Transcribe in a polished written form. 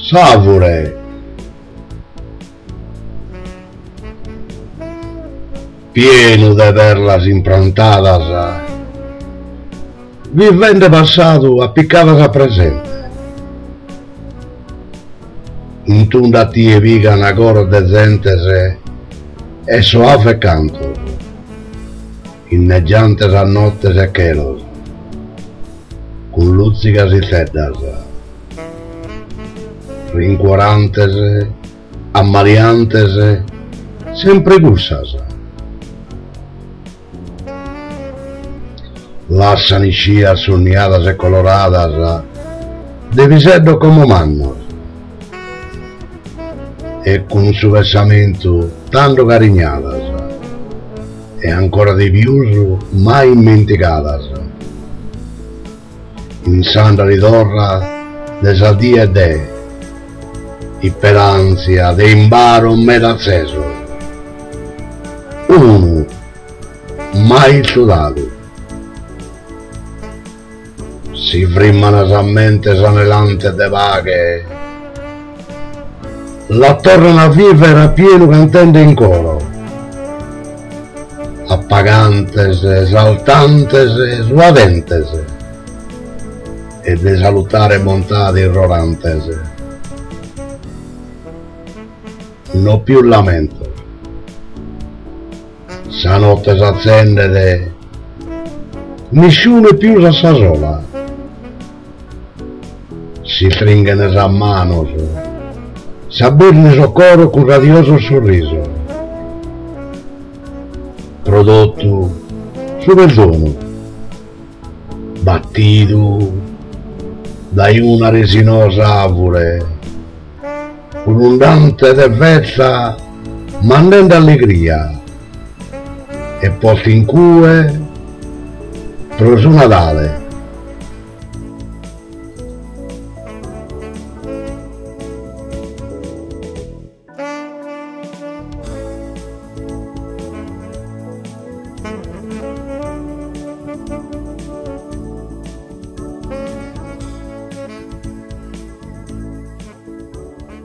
savure, pieno de perlas improntadas, vivente passato appiccavas a presente. In tunda tie vigan a coro de gentes e soave canto, inneggiantes a nottes e chelos, con luzzicas y ceddas, rincuorantes, ammaliantes, sempre gussas. Lassan iscias sognadas e coloradas, de viseddo como mannos, e con su versamento tanto carignadas, e ancora di più mai dimenticadas, in santa ridorra de sadie e de, e per ansia de imbaro meda acceso, uno mai sudato, si frimmano a mente anelante de vaghe, la tornano a vivere pieno cantando in coro, appagantes, esaltantes, suadentes, e de salutare bontade irrorantes. No più lamento, sa notte s'accende, nessuno più sa sola, si stringono a mano, s'abbirne socorro con radioso sorriso, prodotto su perdono, battido da una resinosa avure, urundante de vezza, mandando allegria, e posto in cue, pro su Natale.